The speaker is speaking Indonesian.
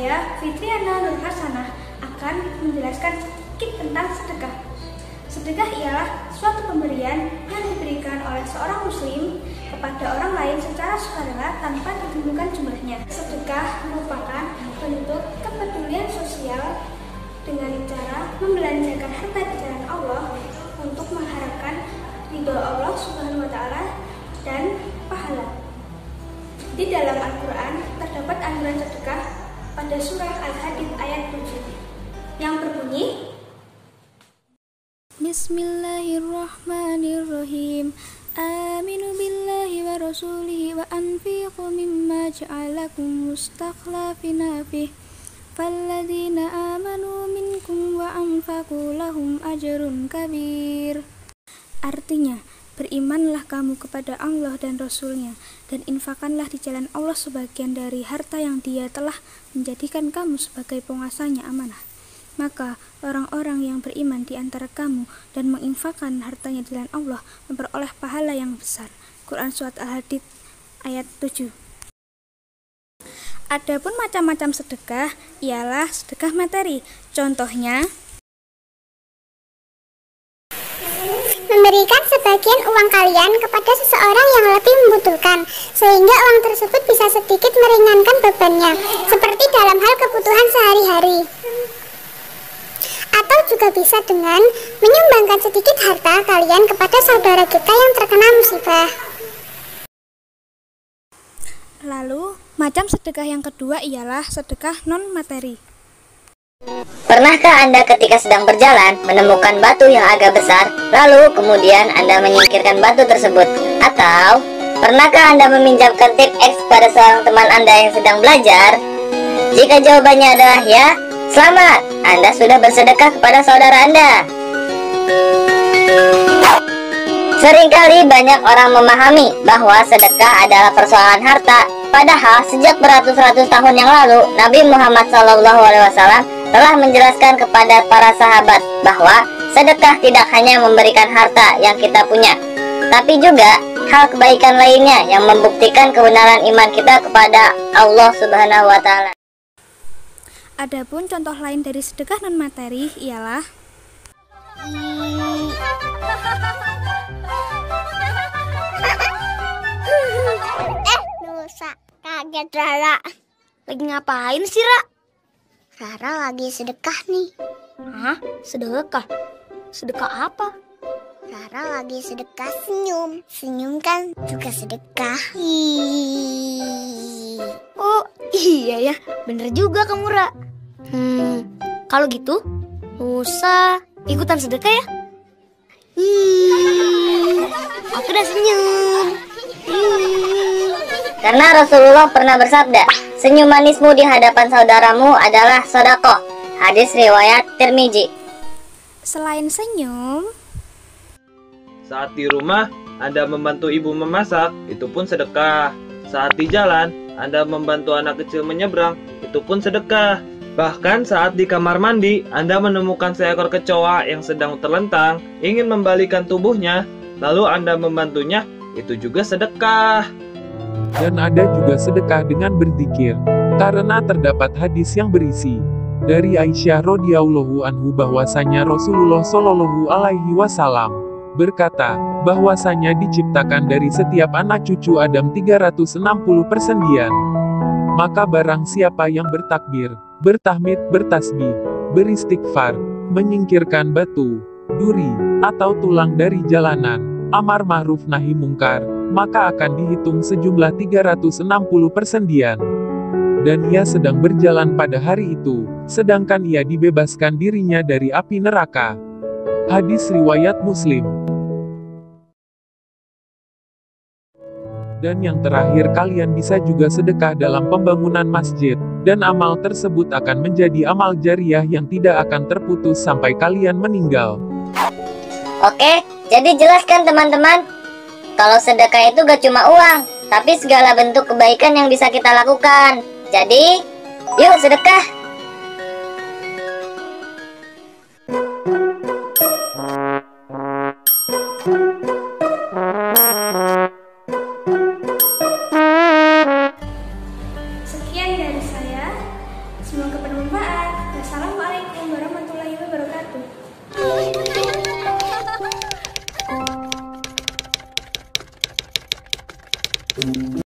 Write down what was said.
Saya, Fitriana Nur Hasanah, akan menjelaskan sedikit tentang sedekah. Sedekah ialah suatu pemberian yang diberikan oleh seorang muslim kepada orang lain secara sukarela tanpa ditentukan jumlahnya. Sedekah merupakan bentuk kepedulian sosial dengan cara membelanjakan harta di jalan Allah untuk mengharapkan ridho Allah Subhanahu wa Ta'ala dan pahala. Di dalam Al-Quran terdapat anjuran sedekah pada surah Al-Hadid ayat 7 yang berbunyi, Bismillahirrahmanirrahim. Aminu billahi wa rasulihi wa anfiqu mimma ja'alakum mustakhlafina fih. Falladzina amanu minkum wa anfaqu lahum ajrun kabir. Artinya, berimanlah kamu kepada Allah dan Rasul-Nya, dan infakkanlah di jalan Allah sebagian dari harta yang Dia telah menjadikan kamu sebagai penguasanya amanah. Maka orang-orang yang beriman di antara kamu dan menginfakkan hartanya di jalan Allah memperoleh pahala yang besar. Quran Surat Al-Hadid ayat 7. Adapun macam-macam sedekah ialah sedekah materi. Contohnya, memberikan sebagian uang kalian kepada seseorang yang lebih membutuhkan, sehingga uang tersebut bisa sedikit meringankan bebannya, seperti dalam hal kebutuhan sehari-hari. Atau juga bisa dengan menyumbangkan sedikit harta kalian kepada saudara kita yang terkena musibah. lalu macam sedekah yang kedua ialah sedekah non-materi. Pernahkah Anda ketika sedang berjalan menemukan batu yang agak besar, lalu kemudian Anda menyingkirkan batu tersebut? Atau pernahkah Anda meminjamkan tip X pada seorang teman Anda yang sedang belajar? Jika jawabannya adalah ya, selamat, Anda sudah bersedekah kepada saudara Anda. Seringkali banyak orang memahami bahwa sedekah adalah persoalan harta, padahal sejak beratus-ratus tahun yang lalu Nabi Muhammad SAW telah menjelaskan kepada para sahabat bahwa sedekah tidak hanya memberikan harta yang kita punya, tapi juga hal kebaikan lainnya yang membuktikan kebenaran iman kita kepada Allah Subhanahu wa Ta'ala. Adapun contoh lain dari sedekah non-materi ialah Dosa, kaget Rara. Lagi ngapain sih, Ra? Rara lagi sedekah nih. Hah? Sedekah? Sedekah apa? Rara lagi sedekah senyum. Senyum kan juga sedekah. Oh, iya ya. Bener juga kamu, Ra. Kalau gitu, usah ikutan sedekah ya? Aku udah senyum. Karena Rasulullah pernah bersabda, senyum manismu di hadapan saudaramu adalah sedekah. Hadis riwayat Tirmizi. selain senyum, Saat di rumah, Anda membantu ibu memasak, itu pun sedekah. Saat di jalan, Anda membantu anak kecil menyeberang, itu pun sedekah. Bahkan saat di kamar mandi, Anda menemukan seekor kecoa yang sedang terlentang, ingin membalikan tubuhnya, lalu Anda membantunya, itu juga sedekah. Dan ada juga sedekah dengan berzikir, karena terdapat hadis yang berisi dari Aisyah radhiyallahu anhu bahwasanya Rasulullah shallallahu alaihi wasallam berkata, bahwasanya diciptakan dari setiap anak cucu Adam 360 persendian. Maka barang siapa yang bertakbir, bertahmid, bertasbih, beristighfar, menyingkirkan batu, duri, atau tulang dari jalanan, amar ma'ruf nahi mungkar, maka akan dihitung sejumlah 360 persendian. Dan ia sedang berjalan pada hari itu, sedangkan ia dibebaskan dirinya dari api neraka. Hadis riwayat Muslim. Dan yang terakhir, kalian bisa juga sedekah dalam pembangunan masjid, dan amal tersebut akan menjadi amal jariah yang tidak akan terputus sampai kalian meninggal. Oke, jadi jelaskan teman-teman, kalau sedekah itu gak cuma uang, tapi segala bentuk kebaikan yang bisa kita lakukan. Jadi, yuk sedekah. sekian dari saya. Semoga bermanfaat. Wassalamualaikum warahmatullahi wabarakatuh.